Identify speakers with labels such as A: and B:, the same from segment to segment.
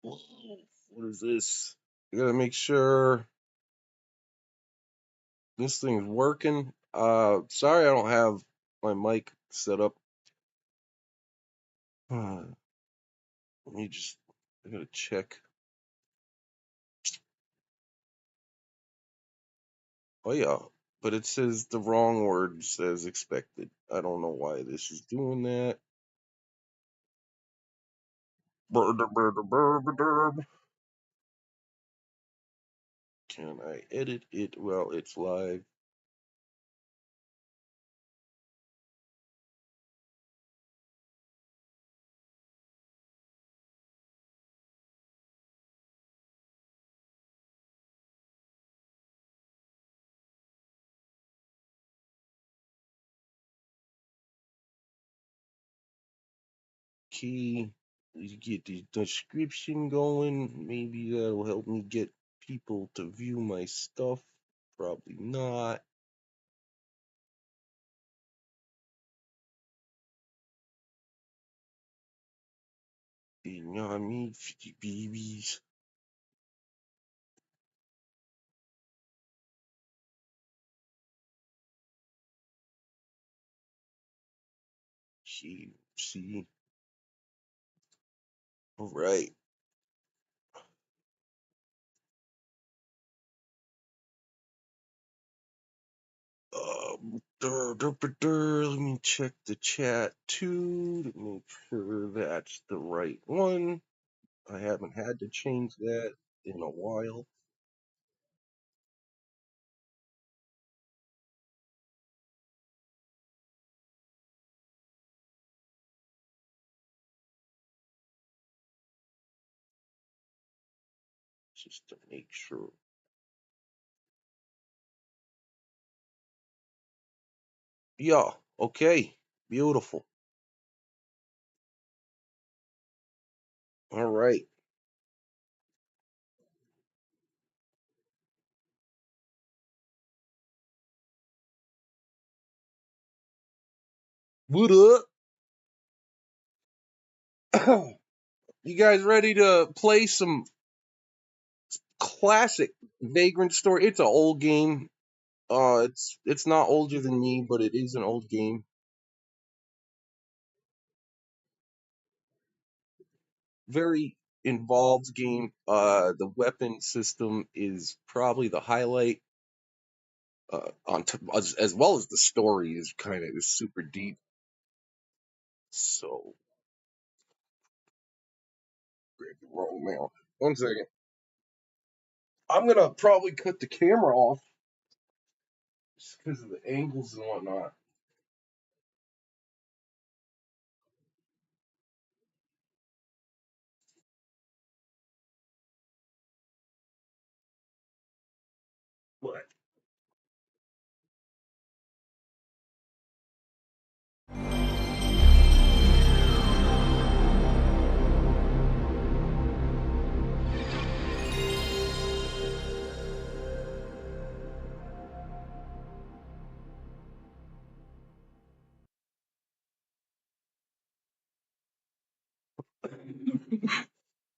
A: What is this? I gotta make sure this thing's working. Sorry I don't have my mic set up. Let me just, I gotta check. Oh yeah, but it says the wrong words as expected. I don't know why this is doing that. Can I edit it while it's live? Key, you get the description going. Maybe that'll help me get people to view my stuff. Probably not. You know what I mean? 50 babies. See. All right. Let me check the chat too to make sure that's the right one. I haven't had to change that in a while. Just to make sure. Yeah, okay. Beautiful. All right. What up? You guys ready to play some classic Vagrant Story? It's an old game. It's not older than me, but it is an old game. Very involved game. The weapon system is probably the highlight. As well as the story is kind of super deep. So, wrong mail. 1 second. I'm gonna probably cut the camera off just because of the angles and whatnot. But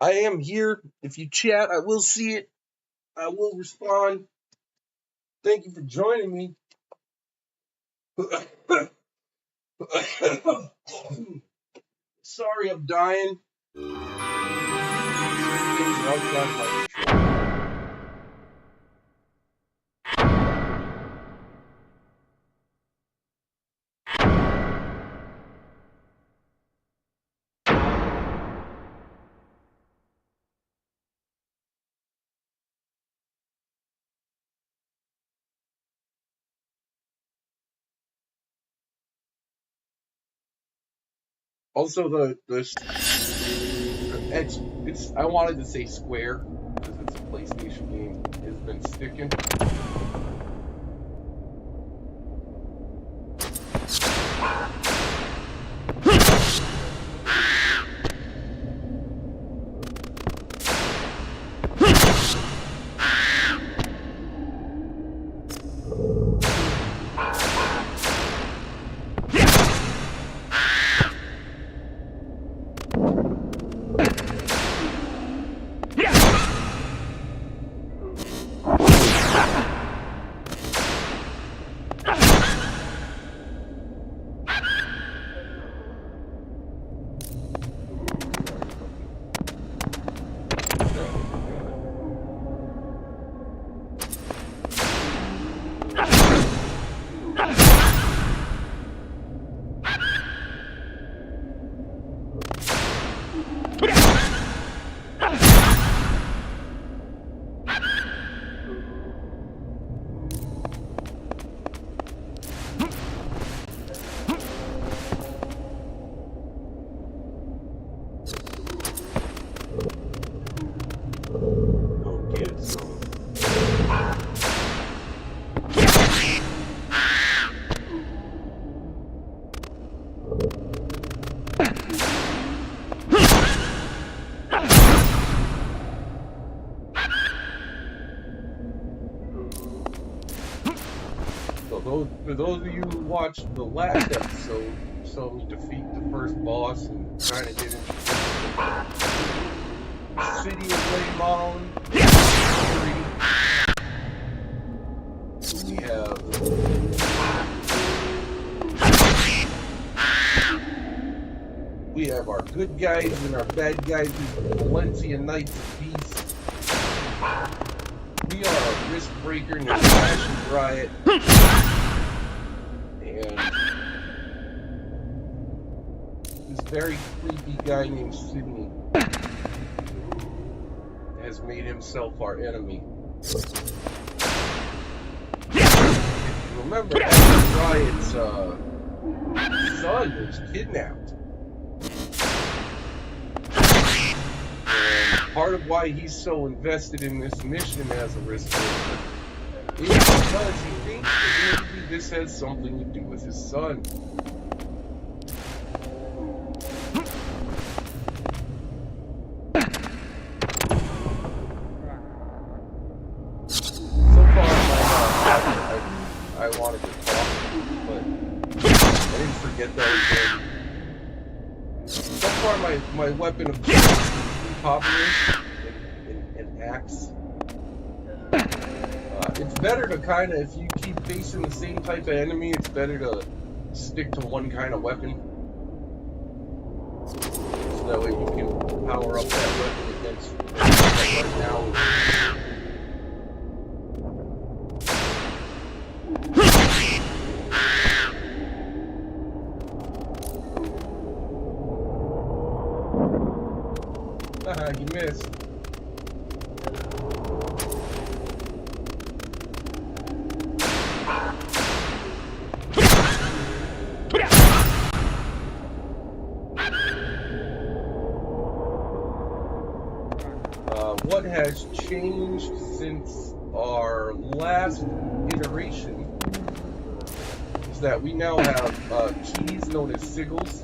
A: I am here. If you chat, I will see it. I will respond. Thank you for joining me. Sorry, I'm dying. Also, it's I wanted to say Square because it's a PlayStation game. Has been sticking. For those of you who watched the last episode, you saw me defeat the first boss and kind of get introduced to the city of Leymon. We have our good guys and our bad guys, Valencia Knights of Peace. We are a risk breaker and a fashion riot. And this very creepy guy named Sydney has made himself our enemy. If you remember, Fashion Riot's son was kidnapped. Part of why he's so invested in this mission as a risk taker is because he thinks that maybe this has something to do with his son. So far, I wanted to talk, but I didn't forget that again. So far, my weapon of choice is impoverished and axe. It's better to kind of, if you keep facing the same type of enemy, it's better to stick to one kind of weapon. So that way you can power up that weapon against right now. You missed. What has changed since our last iteration is that we now have keys known as sigils.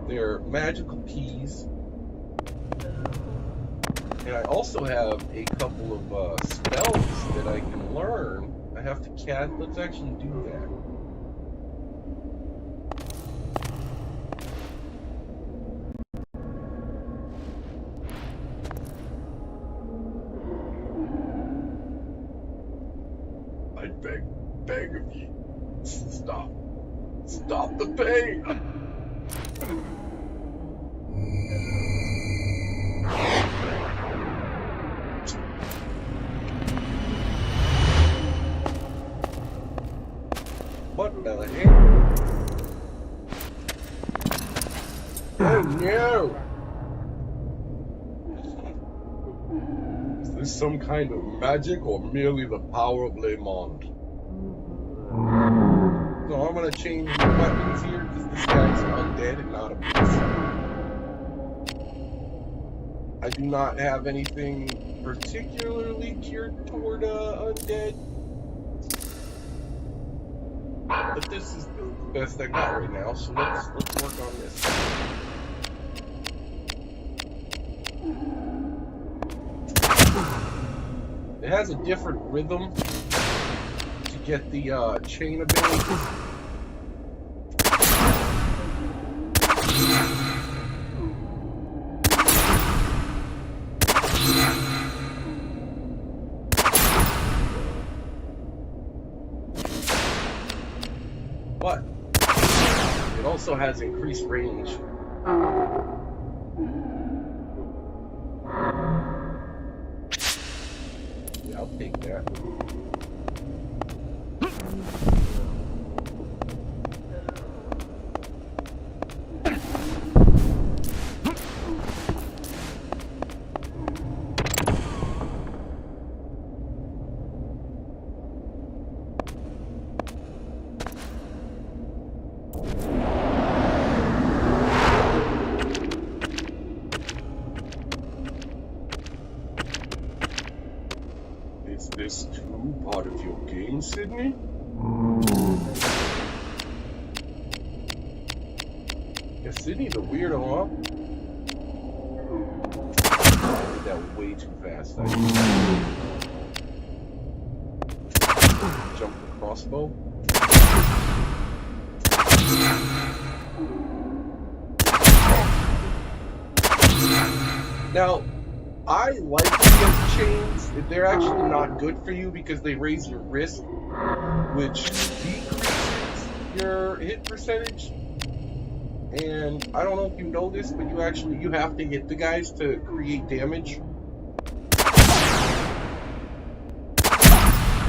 A: They're magical keys. And I also have a couple of spells that I can learn. I have to cast. Let's actually do that. I beg of you, stop the pain. What the heck? Oh no! Is this some kind of magic or merely the power of Leymon? So I'm gonna change the weapons here because this guy's undead and not a beast. I do not have anything particularly geared toward undead. But this is the best I got right now, so let's work on this. It has a different rhythm to get the chain ability. But it also has increased range. Yeah, I'll take that. Is this too part of your game, Sydney? Yeah, Sydney's a weirdo, huh? I did that way too fast. I jumped crossbow. Now, I like the chains. They're actually not good for you because they raise your risk, which decreases your hit percentage. And I don't know if you know this, but you have to hit the guys to create damage.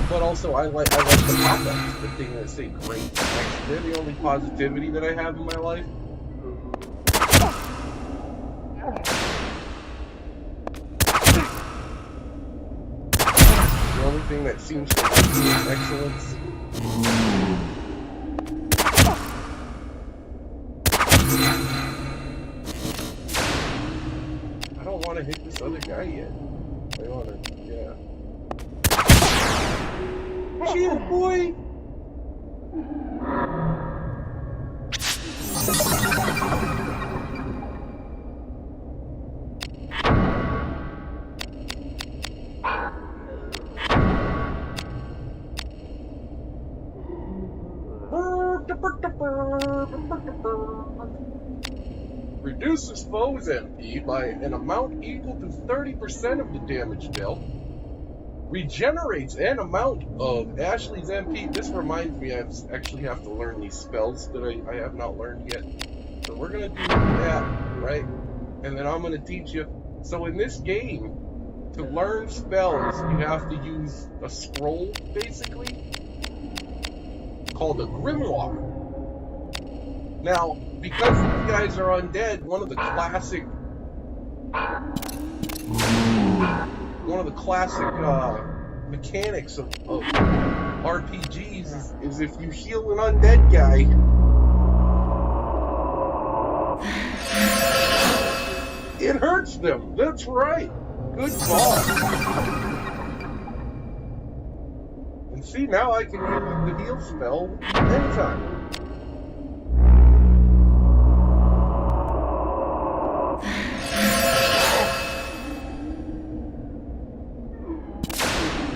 A: But also, I like the pop-ups, the thing that say great. They're the only positivity that I have in my life. The only thing that seems to help me is excellence. I don't want to hit this other guy yet. I want to, yeah. Chill, boy! Reduces foes MP by an amount equal to 30% of the damage dealt. Regenerates an amount of Ashley's MP. This reminds me, I actually have to learn these spells that I have not learned yet. So we're going to do that, right? And then I'm going to teach you. So in this game, to learn spells, you have to use a scroll, basically, called a grimoire. Now, because these guys are undead, one of the classic mechanics of RPGs is if you heal an undead guy, it hurts them. That's right. Good call. And see, now I can use the heal spell anytime.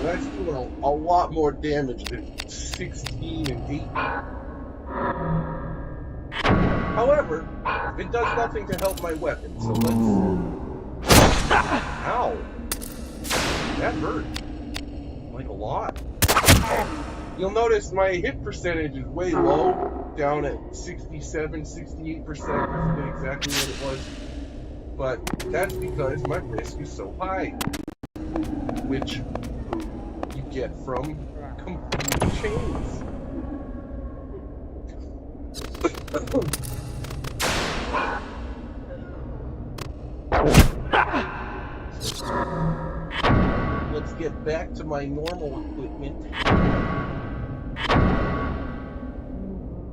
A: That's doing a lot more damage than 16 and 8. However, it does nothing to help my weapon, so let's... Ow! That hurt. Like a lot. You'll notice my hit percentage is way low, down at 67, 68%. I forget exactly what it was. But that's because my risk is so high. Which you get from complete chains. Let's get back to my normal equipment.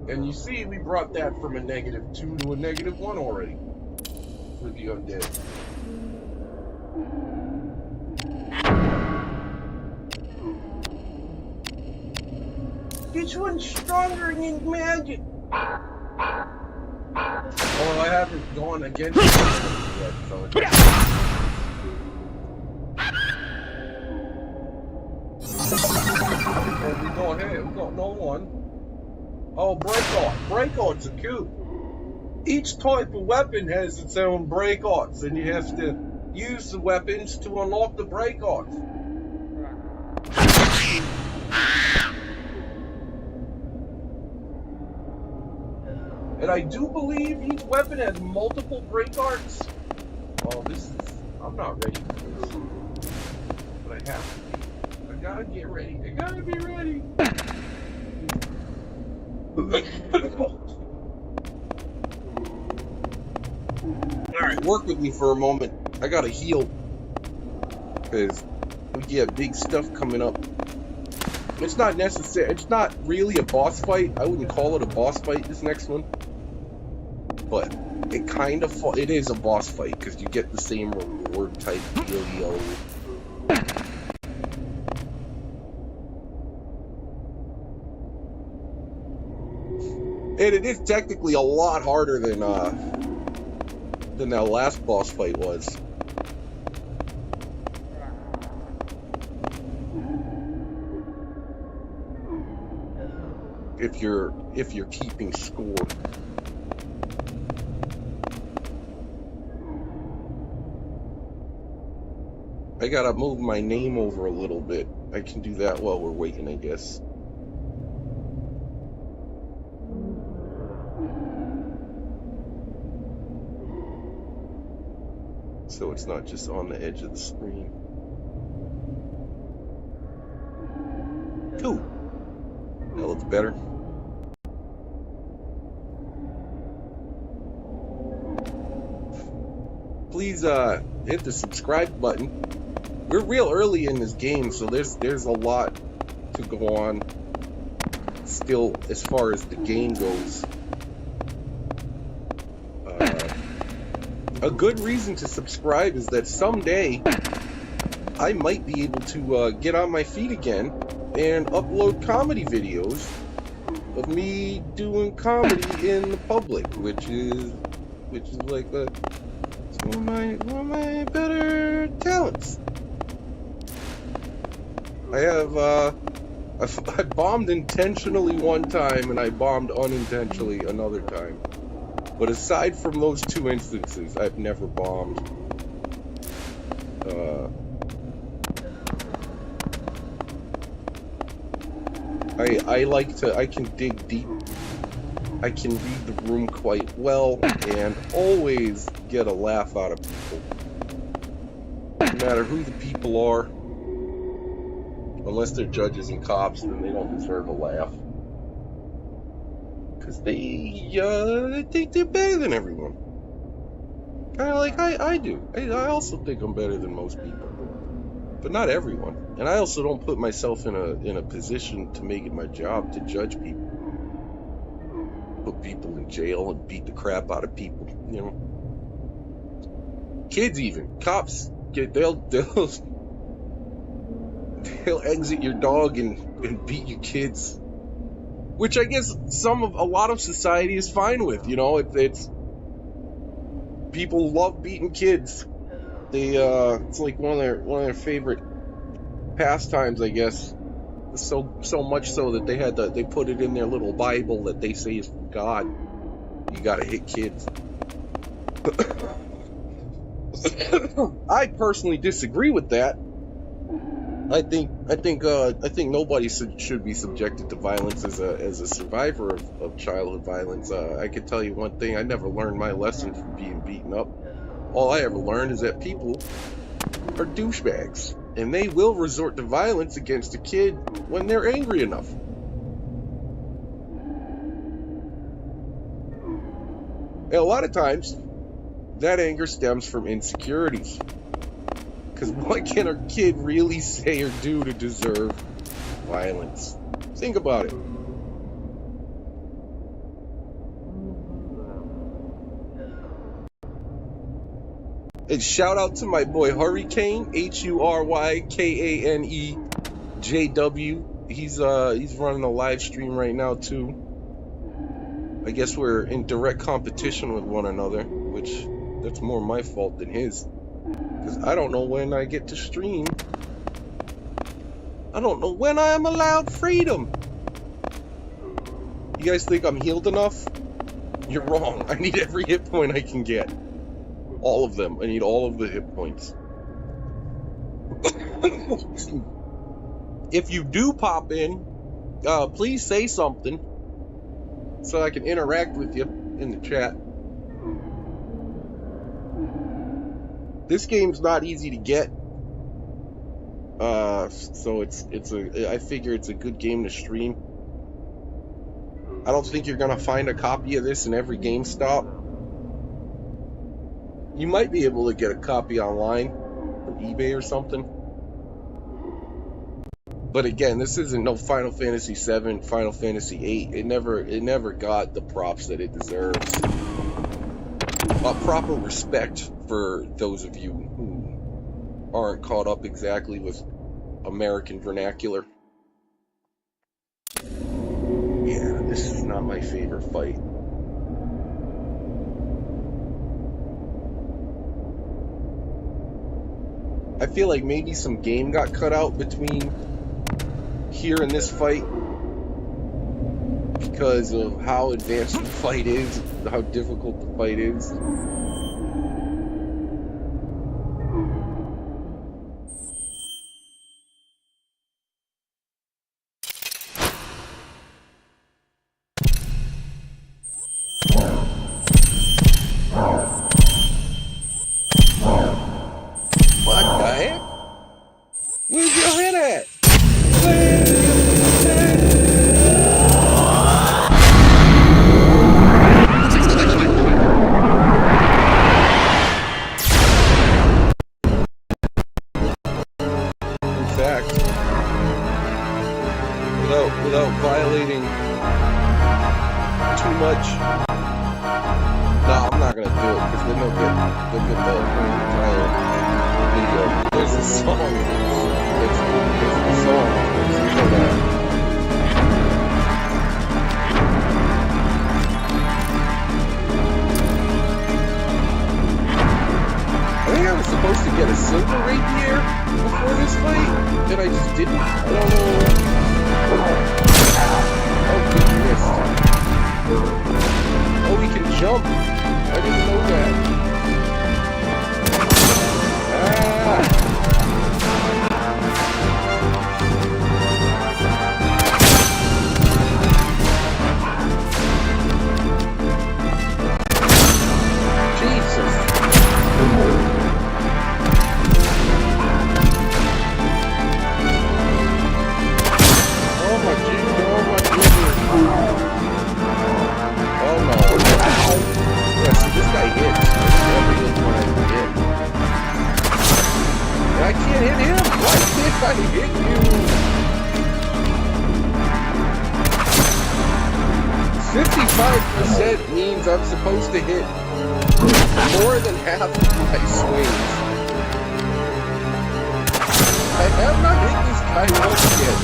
A: And you see, we brought that from a -2 to a -1 already for the undead. Which one's stronger than magic? Well, I haven't gone against it yet, so we go ahead, we got no one. Oh, break-out. Break-outs are cool. Each type of weapon has its own break-outs, and you have to use the weapons to unlock the break-outs. And I do believe each weapon has multiple break-arts. Oh, this is... I'm not ready for this. But I have to be. I gotta get ready. I gotta be ready. Alright, work with me for a moment. I gotta heal. Because we get big stuff coming up. It's not necessary. It's not really a boss fight. I wouldn't call it a boss fight, this next one. But it kind of... It is a boss fight, because you get the same reward type dealio. And it is technically a lot harder than that last boss fight was. if you're keeping score. I gotta move my name over a little bit. I can do that while we're waiting, I guess. So it's not just on the edge of the screen. Cool. That looks better. Please hit the subscribe button. We're real early in this game, so there's a lot to go on still as far as the game goes. A good reason to subscribe is that someday I might be able to get on my feet again and upload comedy videos of me doing comedy in the public, which is like one of my better talents. I bombed intentionally one time and I bombed unintentionally another time. But aside from those two instances, I've never bombed. I can dig deep. I can read the room quite well and always get a laugh out of people. No matter who the people are. Unless they're judges and cops, then they don't deserve a laugh. Because they think they're better than everyone. Kind of like I do. I also think I'm better than most people. But not everyone. And I also don't put myself in a position to make it my job to judge people. Put people in jail and beat the crap out of people, you know. Kids even. Cops, they'll exit your dog and beat your kids, which I guess a lot of society is fine with. You know, it's people love beating kids. They it's like one of their favorite pastimes, I guess. So much so that they put it in their little Bible that they say is from God. You gotta hit kids. I personally disagree with that. I think nobody should be subjected to violence as a survivor of childhood violence. I can tell you one thing: I never learned my lesson from being beaten up. All I ever learned is that people are douchebags, and they will resort to violence against a kid when they're angry enough. And a lot of times, that anger stems from insecurities. Because what can a kid really say or do to deserve violence? Think about it. And shout out to my boy Hurricane, HURYKANEJW. He's running a live stream right now too. I guess we're in direct competition with one another, which that's more my fault than his. Because I don't know when I get to stream. I don't know when I am allowed freedom. You guys think I'm healed enough? You're wrong. I need every hit point I can get. All of them. I need all of the hit points. If you do pop in, please say something so I can interact with you in the chat. This game's not easy to get, so I figure it's a good game to stream. I don't think you're gonna find a copy of this in every GameStop. You might be able to get a copy online from eBay or something. But again, this isn't no Final Fantasy VII, Final Fantasy VIII. It never got the props that it deserves. Proper respect for those of you who aren't caught up exactly with American vernacular. Yeah, this is not my favorite fight. I feel like maybe some game got cut out between here and this fight. because of how advanced the fight is, how difficult the fight is. Without violating too much. No, I'm not gonna do it because then they'll get the entire video. There's a song. There's a song. I think I was supposed to get a silver rapier before this fight, and I just didn't. I don't know. Oh, good missed. Oh, he can jump. I didn't know that. Jesus. I can't hit him! Why can't I hit you? 55% means I'm supposed to hit more than half of my swings. I have not hit this guy once yet.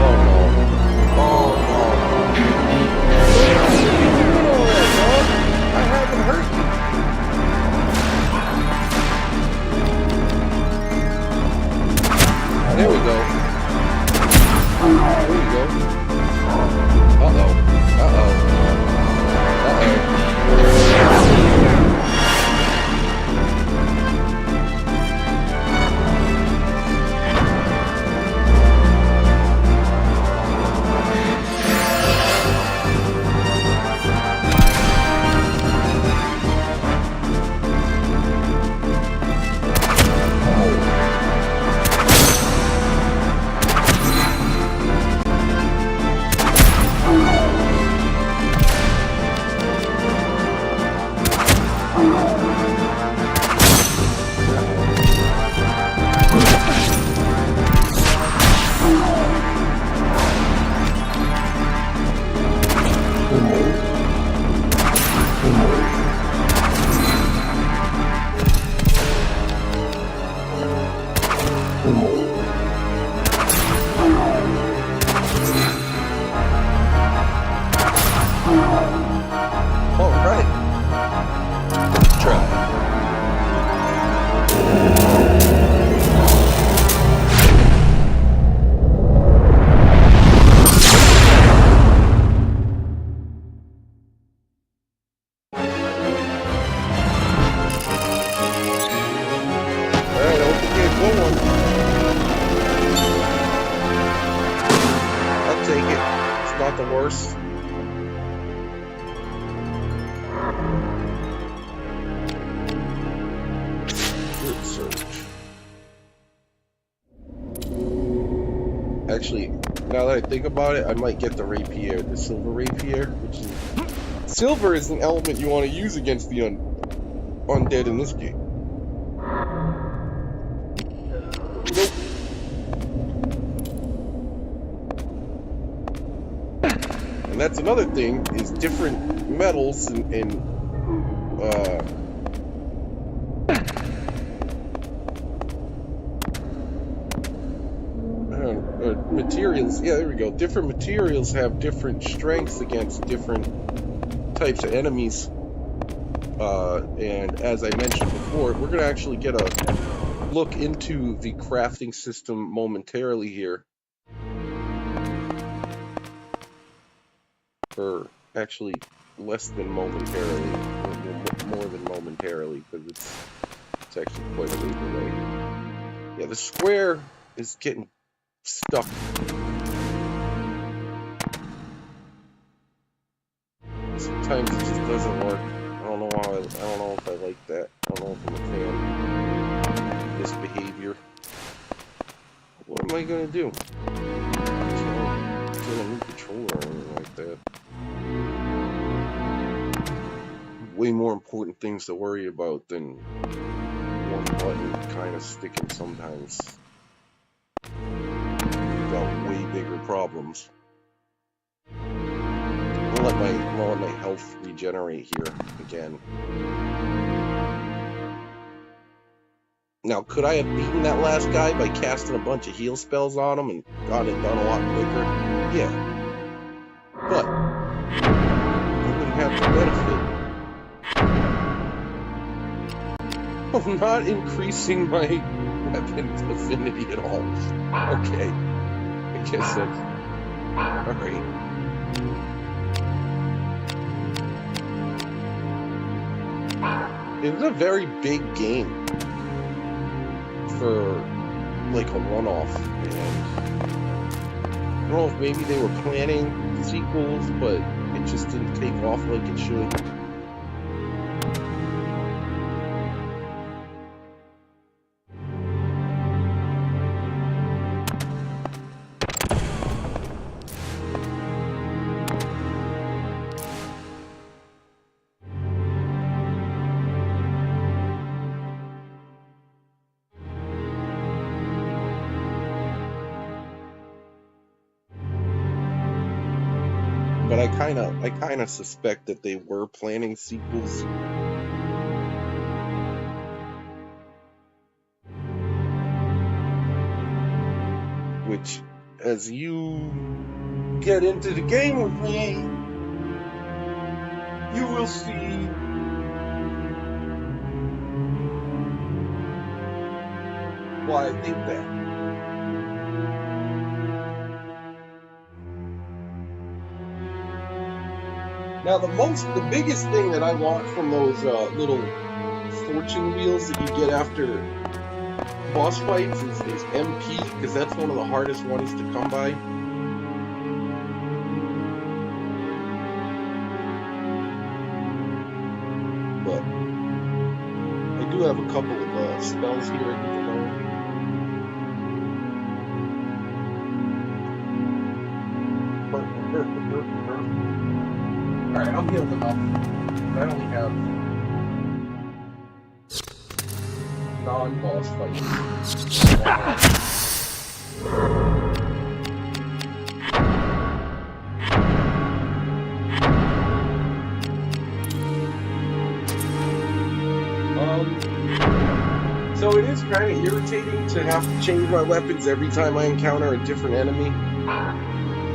A: Oh no. Oh no. I haven't hurt you. There we go. There we go. Uh-oh. Uh-oh. Uh-oh. Actually, now that I think about it, I might get the rapier, the silver rapier, which is... Silver is an element you want to use against the undead in this game. Nope. And that's another thing, is different metals and materials, yeah, there we go. Different materials have different strengths against different types of enemies. And as I mentioned before, we're gonna actually get a look into the crafting system momentarily here. Or actually, less than momentarily, more than momentarily, because it's actually quite a ways away. Yeah, the square is getting stuck. Sometimes it just doesn't work. I don't know how. I don't know if I like that. I don't know if I'm a fan of this behavior. What am I gonna do? Get a new controller or anything like that. Way more important things to worry about than one button kind of sticking sometimes. We've got way bigger problems. I'll let my health regenerate here again. Now, could I have beaten that last guy by casting a bunch of heal spells on him and gotten it done a lot quicker? Yeah. But I wouldn't have the benefit of not increasing my weapon's affinity at all. Okay. I guess that's... Alright. It's a very big game for, like, a one-off, and I don't know if maybe they were planning sequels, but it just didn't take off like it should. But I kind of suspect that they were planning sequels. Which, as you get into the game with me, you will see why I think that. Now, the biggest thing that I want from those little fortune wheels that you get after boss fights is MP, because that's one of the hardest ones to come by. But I do have a couple of spells here I need to learn. Alright, I'll heal them up. I only have non-boss fights. So it is kind of irritating to have to change my weapons every time I encounter a different enemy.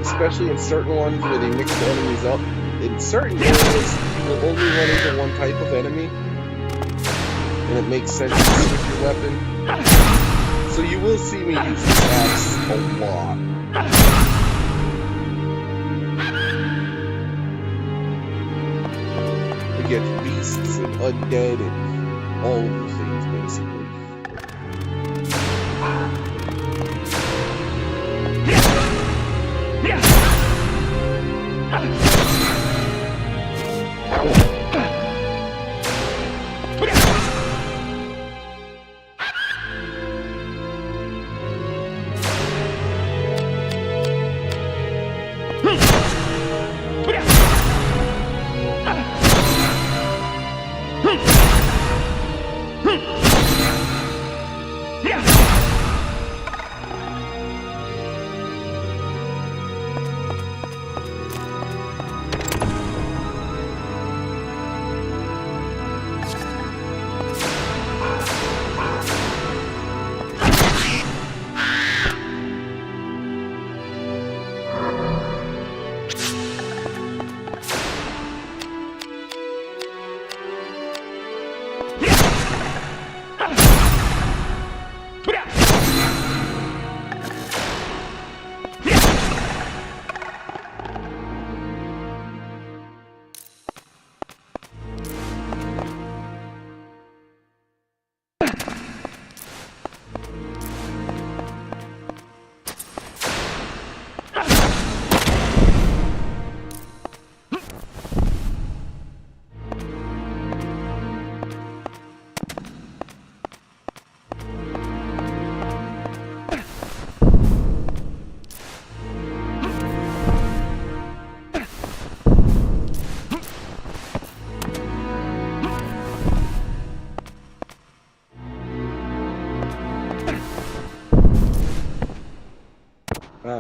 A: Especially in certain ones where they mix the enemies up. In certain areas, you'll only run into one type of enemy, and it makes sense to switch your weapon. So you will see me use this axe a lot. Against beasts and undead and all of the things, basically.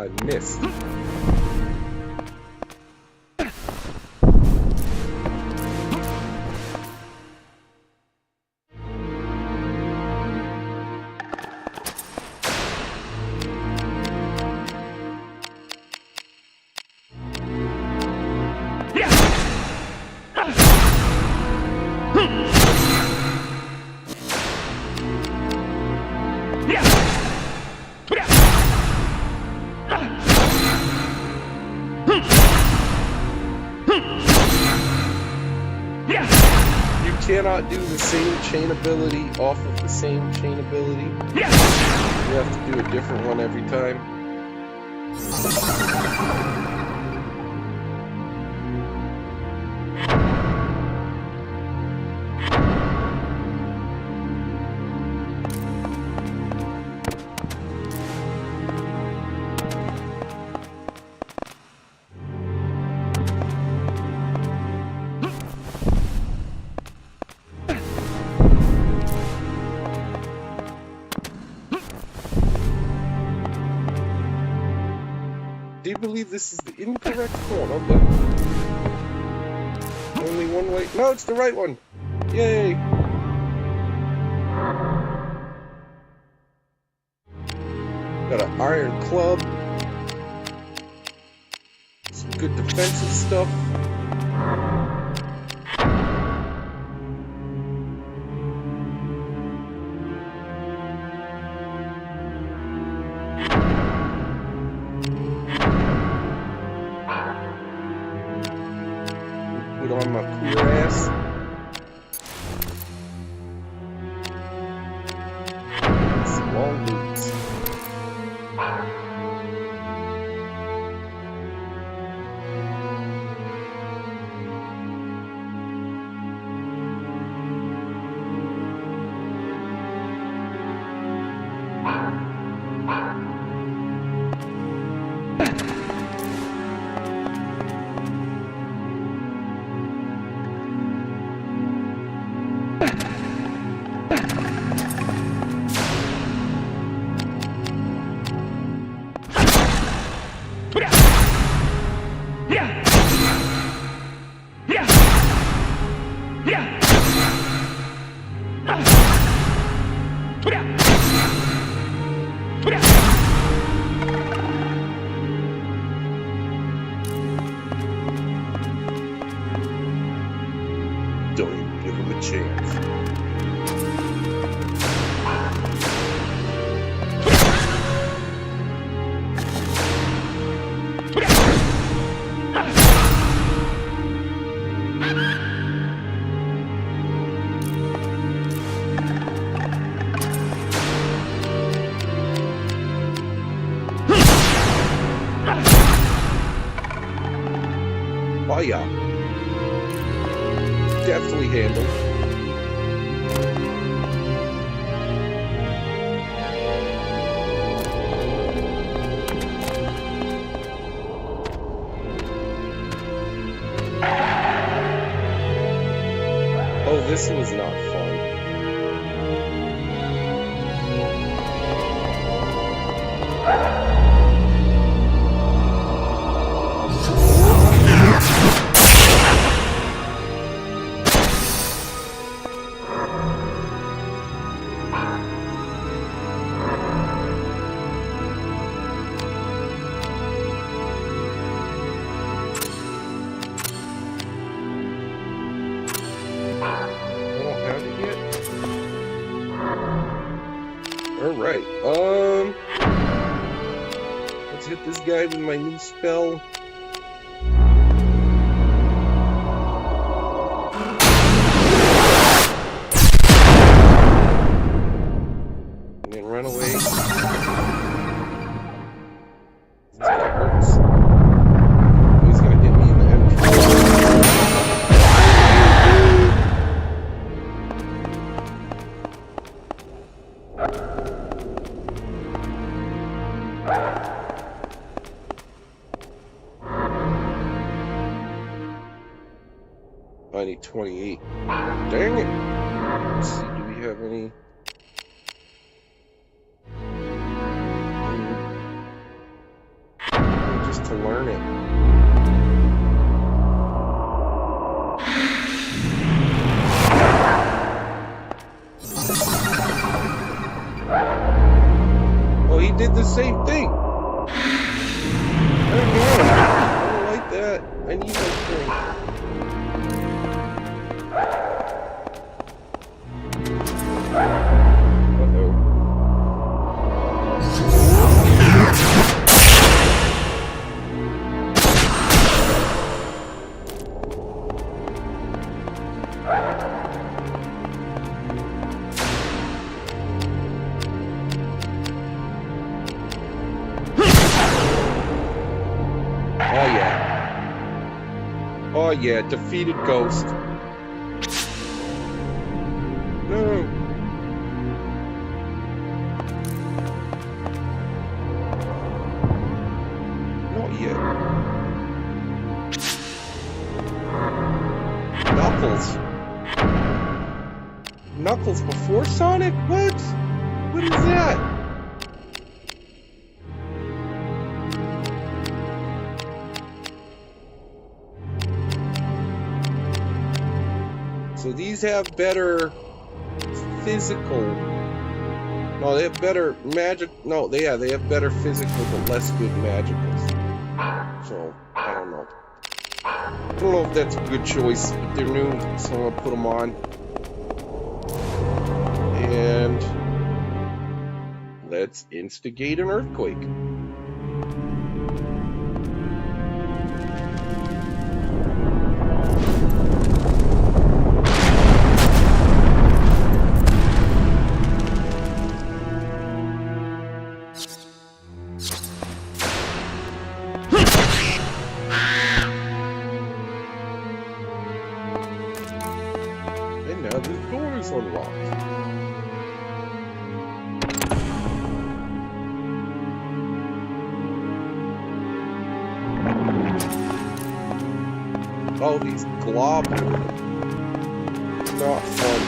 A: I missed. Cannot do the same chain ability off of the same chain ability. You have to do a different one every time. Do you believe this is the incorrect one? Okay. Only one way. No, it's the right one. Yay! Got an iron club. Some good defensive stuff. Put on my cool ass. Some long boots. Don't even give him a chance. Fire. Definitely handled. Oh, this was not fun. Alright, let's hit this guy with my new spell. And then run away. That hurts. He's gonna hit me in the head. I need 28. Dang it! Let's see, do we have any? yeah, defeated ghost. No. Not yet. Knuckles. Knuckles before Sonic? What? What is that? So these have better physical. No, they have better magic. No, they have better physical but less good magicals. So I don't know. I don't know if that's a good choice, but they're new, so I'm gonna put them on. And let's instigate an earthquake. And now the door is unlocked. Oh, these globulars. Not fun.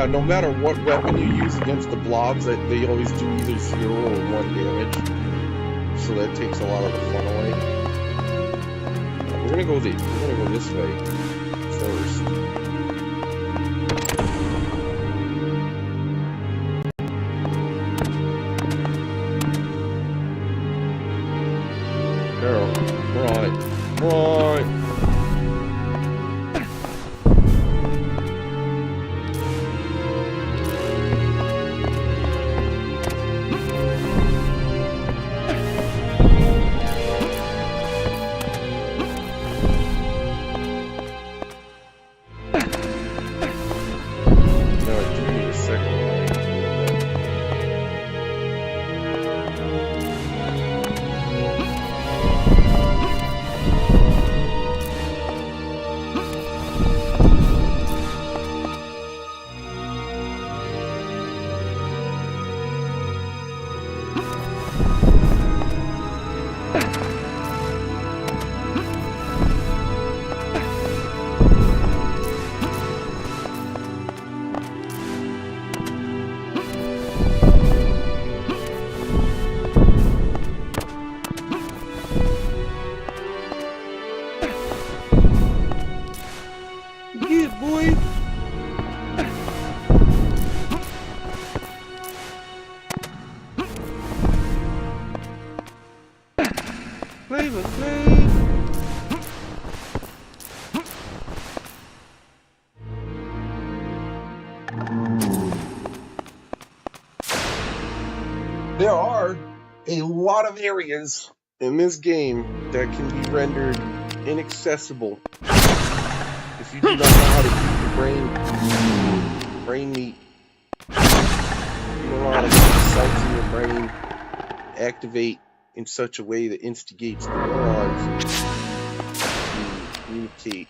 A: No matter what weapon you use against the blobs, they always do either 0 or 1 damage. So that takes a lot of the fun away. We're gonna go this way first. Girl, right. There are a lot of areas in this game that can be rendered inaccessible if you do not know how to keep your brain meat. You don't know how to get the cells in your brain activate in such a way that instigates the neurons to communicate.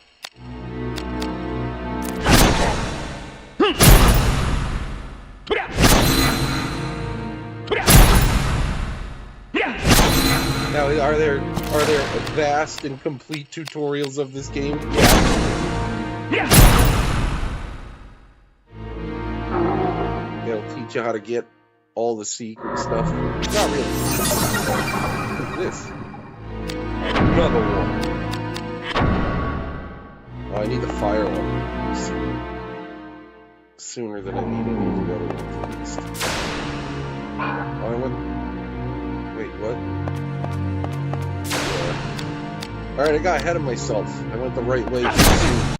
A: Now, are there vast and complete tutorials of this game? Yeah. They'll teach you how to get all the secret stuff. Not really. This. Another one. Oh, I need the fire one. Sooner than I need any of the other ones, at least. Oh, I went... Wait, what? Yeah. Alright, I got ahead of myself. I went the right way too soon.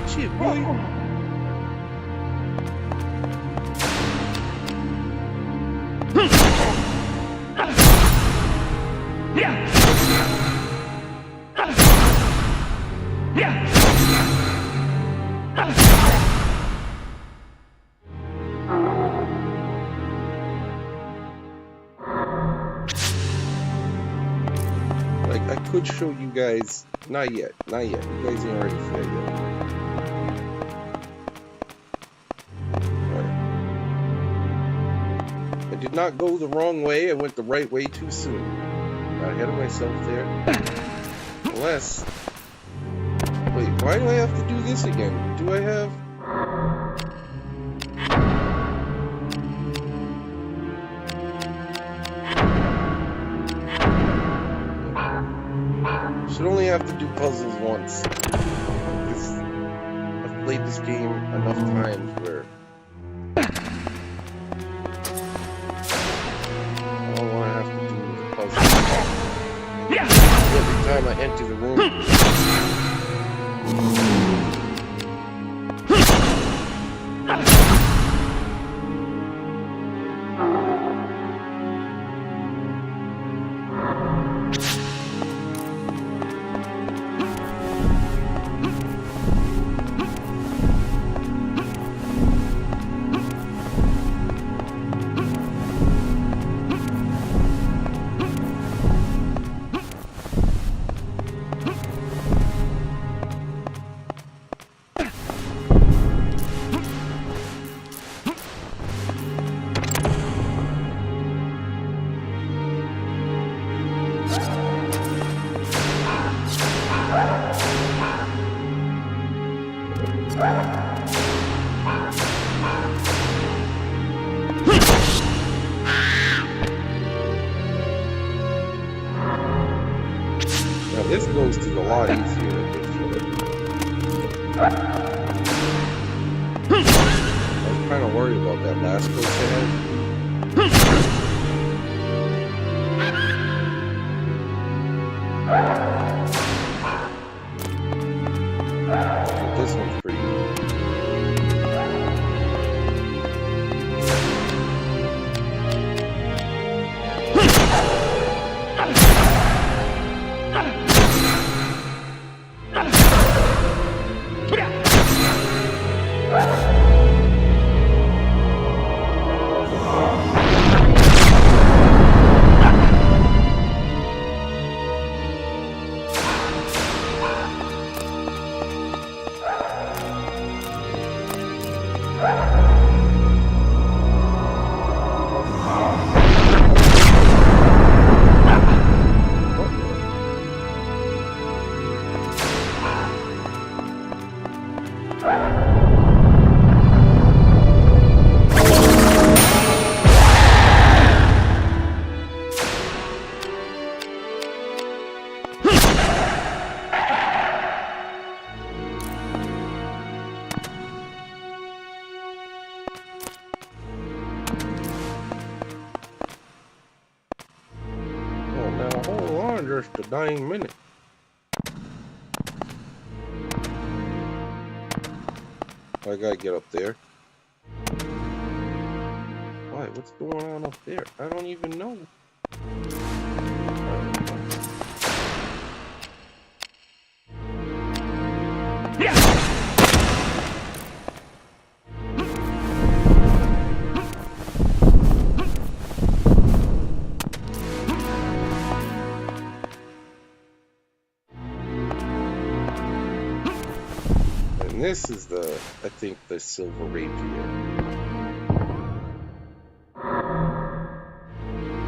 A: Shit, boy. Like, I could show you guys. Not yet. Not yet. You guys ain't ready for it yet. Alright. I did not go the wrong way. I went the right way too soon. Got ahead of myself there. Unless... Wait, why do I have to do this again? Do I have... Should only have to do puzzles once. Because I've played this game enough times where all I have to do is a puzzle. Every time I enter the room. Now this goes to the lot easier. I was kind of worried about that last place I had. This one's pretty good. Just a dang minute. I gotta get up there. Why? What's going on up there? I don't even know. This is the, I think, the silver rapier.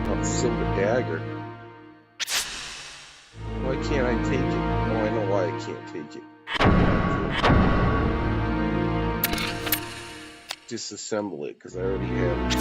A: Oh, the silver dagger. Why can't I take it? Oh, I know why I can't take it. Disassemble it, because I already have it.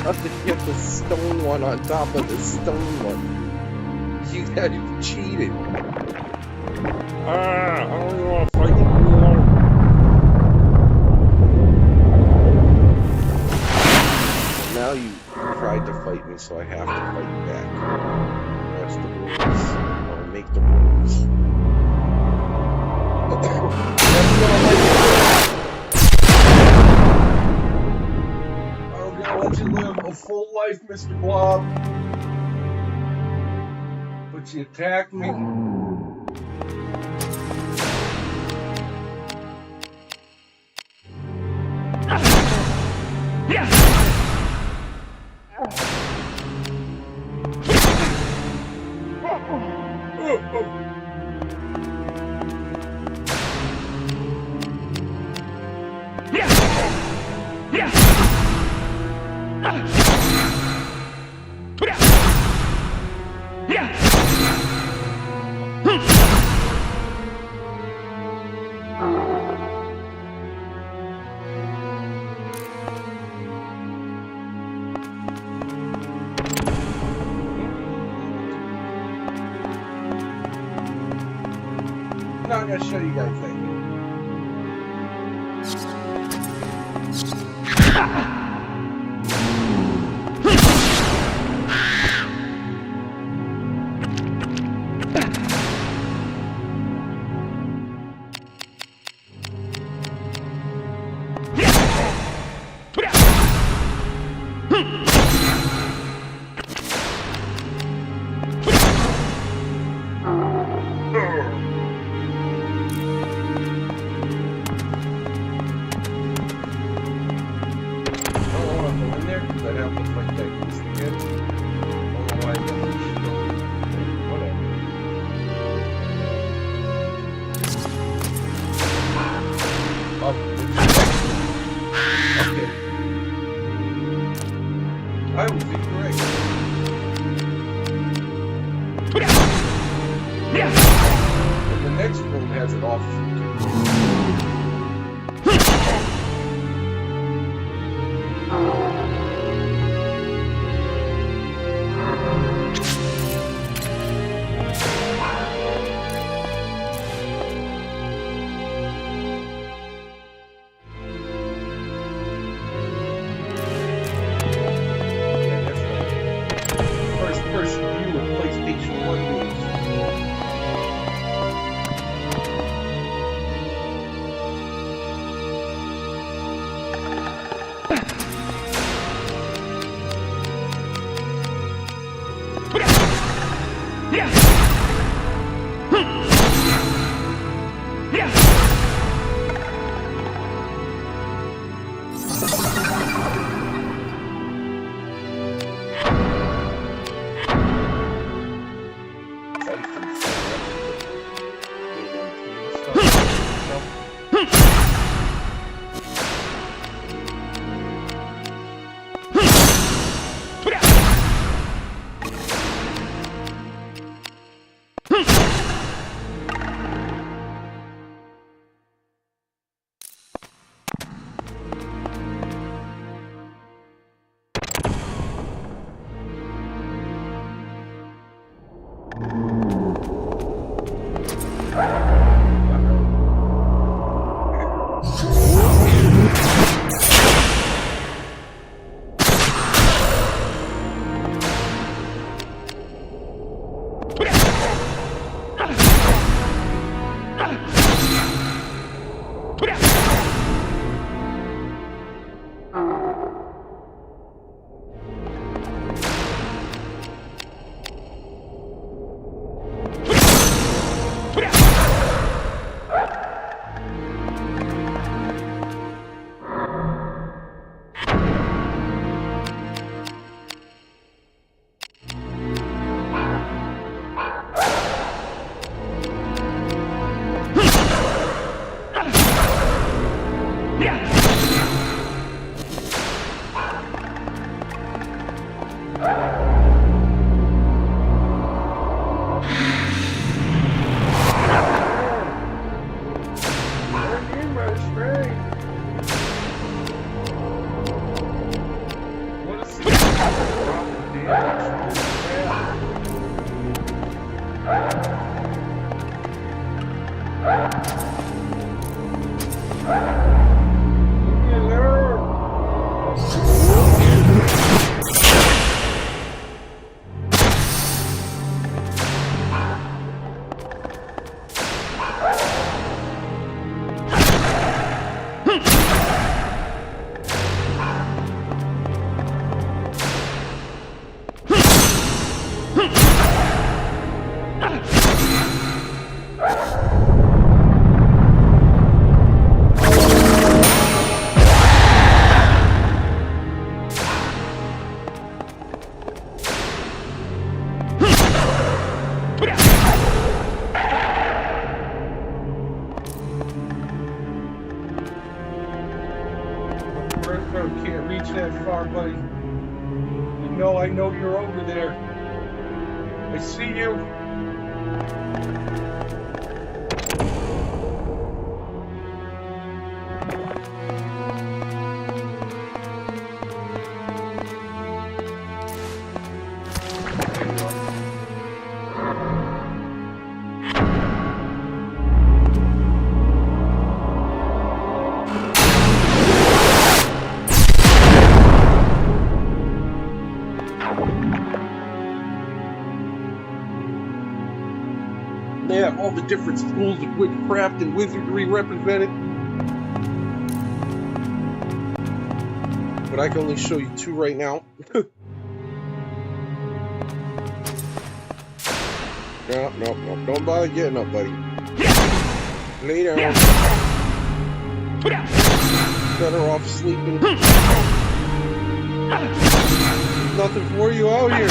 A: How did you get the stone one on top of the stone one? You cheated. I don't know if I can do it. Now you tried to fight me, so I have to fight back. That's the rules. I'll make the rules. I'm gonna let you live a full life, Mr. Blob. But you attacked me. Now I'm gonna show you guys that. I will be great. And the next room has an offshoot. Can't reach that far, buddy. I know you're over there. I see you. Yeah, all the different schools of witchcraft and wizardry represented. But I can only show you 2 right now. No, don't bother getting up, buddy. Lay down. Better off sleeping. Nothing for you out here.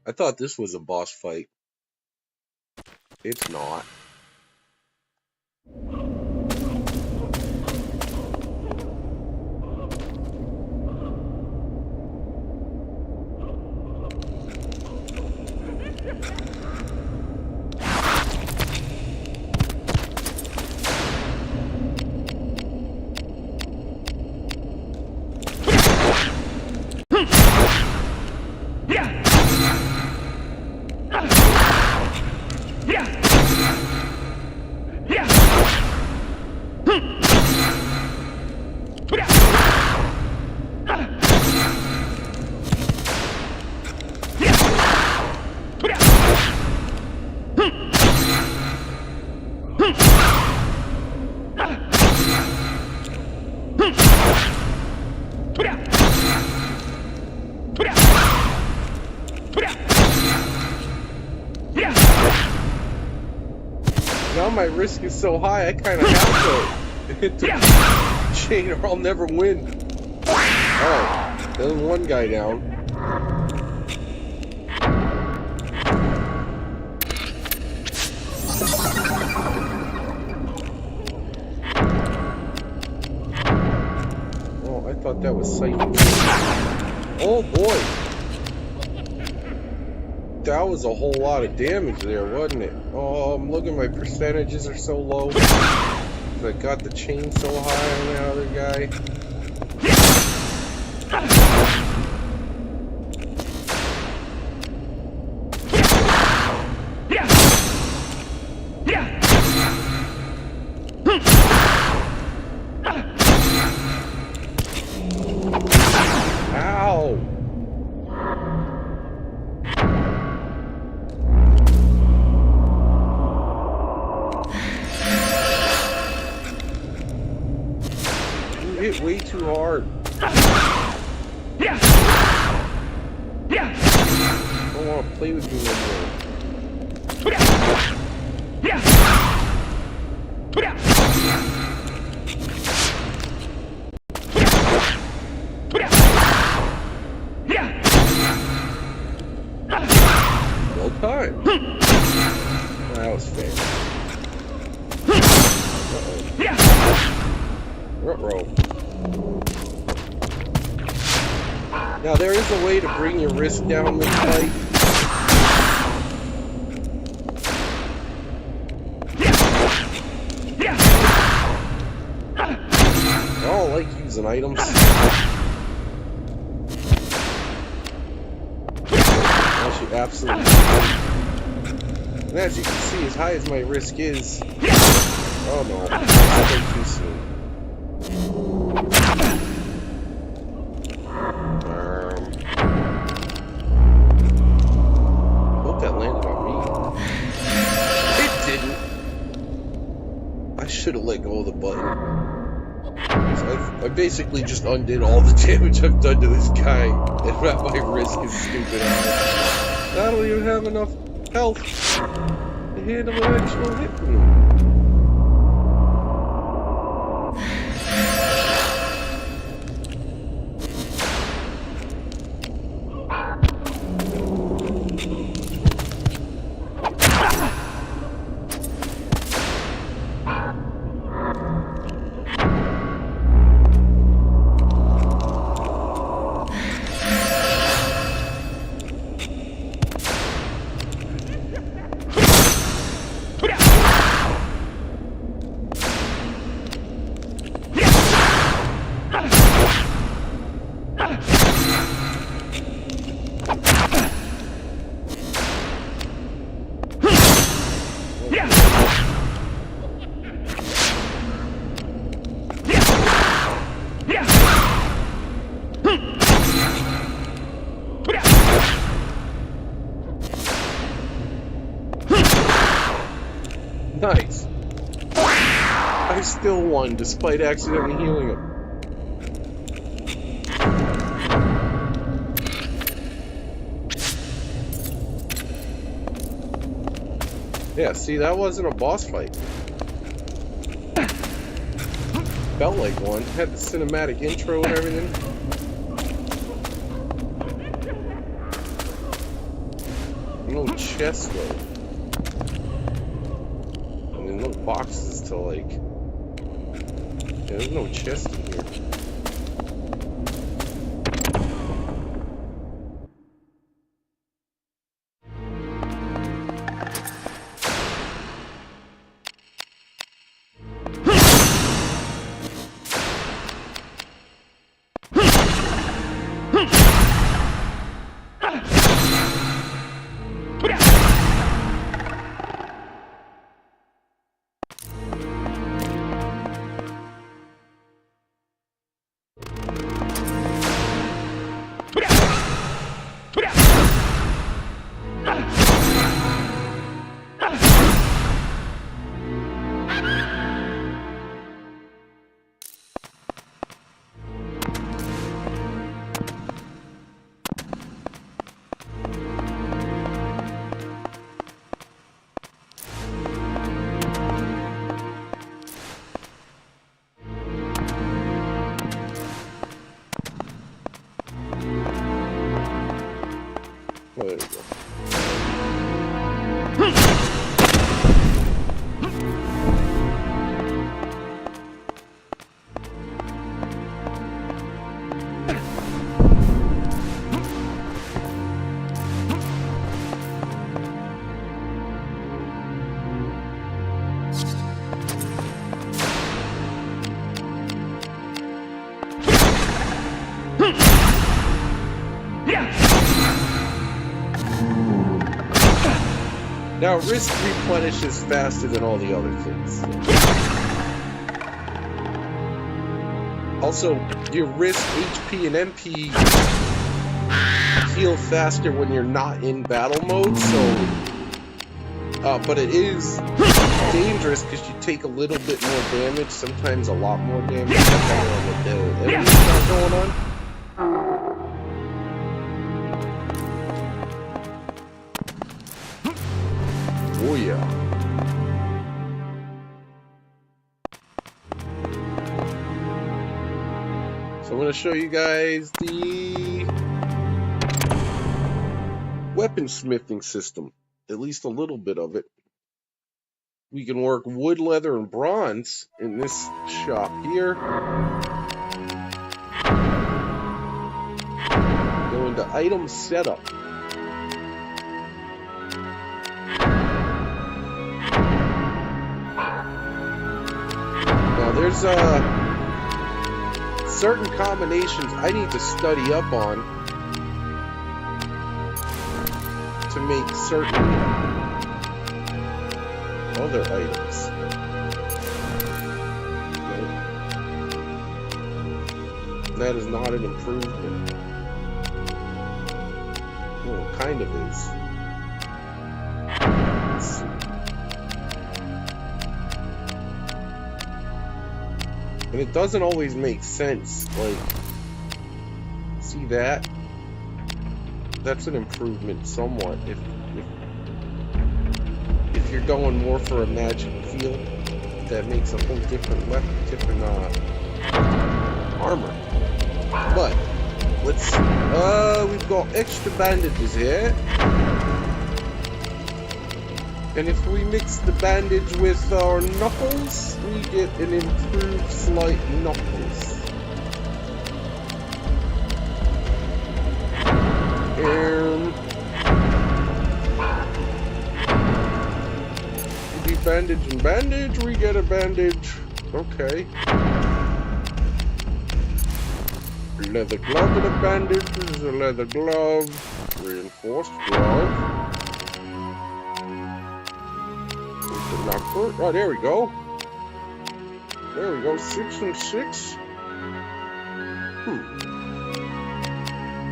A: I thought this was a boss fight. It's not. Now my risk is so high, I kind of have to hit the chain or I'll never win. Alright, there's one guy down. Oh, I thought that was Siphon. Oh boy! That was a whole lot of damage there, wasn't it? Oh, I'm looking, my percentages are so low. I got the chain so high on the other guy. Ow! Hit way too hard. I don't want to play with you no more. Well timed. That was fair. Ruh-roh. Now there is a way to bring your risk down this fight. I don't like using items. Unless you absolutely can. And as you can see, as high as my risk is, oh no, I think too soon. let go of the button. So I basically just undid all the damage I've done to this guy, and at my risk is stupid ass. I don't even have enough health to handle an actual hit from him. Nice. I still won despite accidentally healing him. Yeah, see, that wasn't a boss fight. Felt like one. Had the cinematic intro and everything. No chest though. No boxes to like. Yeah, there's no chest in here. There we go. Now, risk replenishes faster than all the other things. Also, your risk, HP, and MP heal faster when you're not in battle mode, so... but it is dangerous because you take a little bit more damage, sometimes a lot more damage, depending on what the enemy's got going on. Oh yeah. So I'm going to show you guys the weaponsmithing system, at least a little bit of it. We can work wood, leather, and bronze in this shop here. Go into item setup. There's certain combinations I need to study up on to make certain other items. That is not an improvement. Well, it kind of is. Let's see. And it doesn't always make sense. Like, see that? That's an improvement somewhat. If you're going more for a magic field, that makes a whole different armor. But let's see. We've got extra bandages here. And if we mix the bandage with our knuckles, we get an improved slight knuckles. We do bandage and bandage, we get a bandage. Okay. Leather glove and a bandage. This is a leather glove. Reinforced glove. Oh, there we go. There we go. 6 and 6.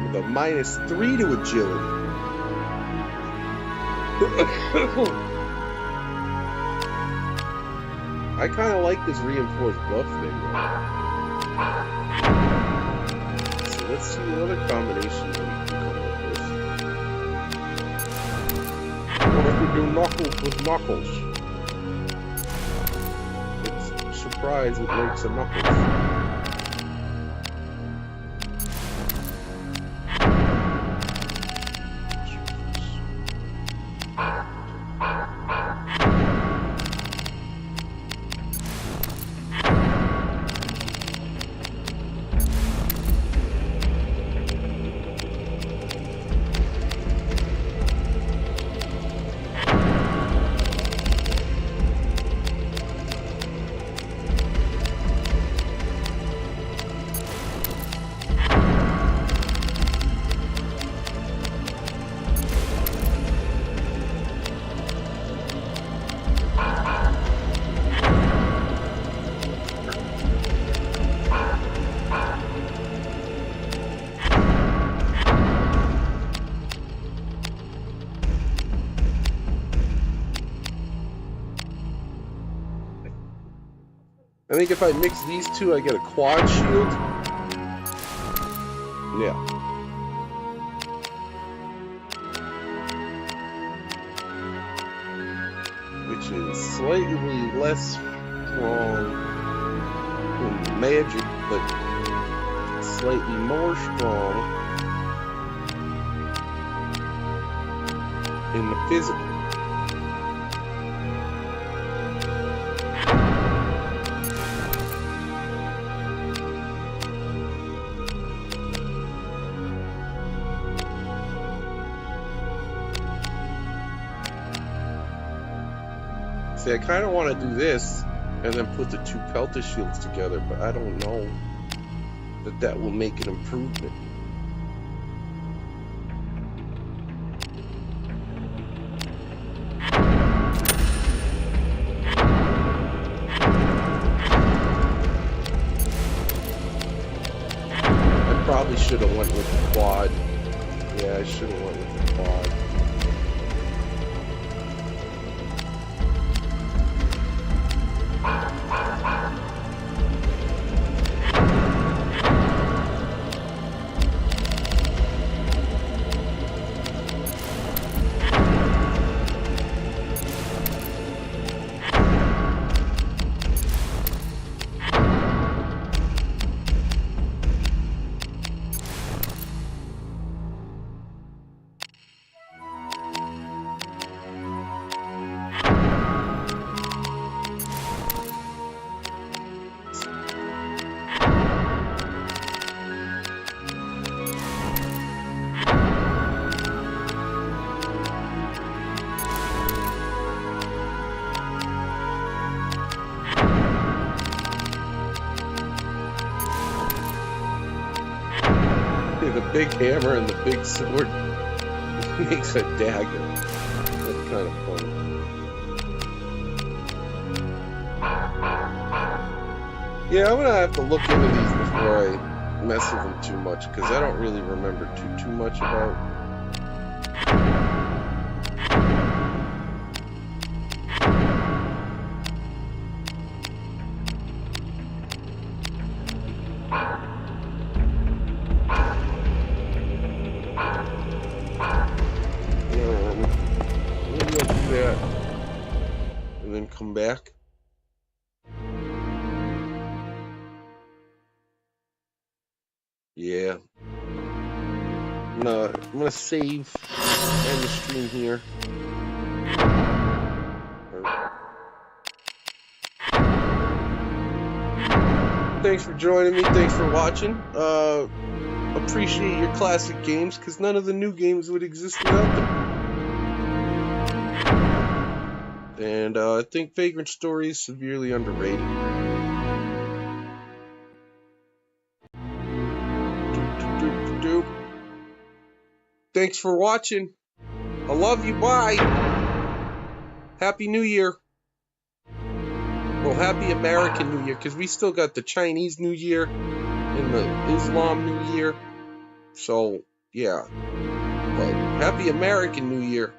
A: With a -3 to agility. I kind of like this reinforced glove thing, though. So let's see what other combinations we can come up with. What if we do knuckles with knuckles? Surprise, it makes a knuckles. I think if I mix these two, I get a quad shield. Yeah. Which is slightly less strong in magic, but slightly more strong in the physical. See, I kind of want to do this and then put the two pelta shields together, but I don't know that that will make an improvement. I probably should have went with the quad. Yeah, I should have went with the quad. The big hammer and the big sword makes a dagger. That's kind of funny. Yeah, I'm gonna have to look into these before I mess with them too much, because I don't really remember too much about. then come back. Yeah. I'm gonna save and the stream here. Thanks for joining me. Thanks for watching. Appreciate your classic games, because none of the new games would exist without them. And I think Vagrant Story is severely underrated. Thanks for watching. I love you. Bye. Happy New Year. Well, Happy American New Year, because we still got the Chinese New Year and the Islam New Year. So, yeah. But Happy American New Year.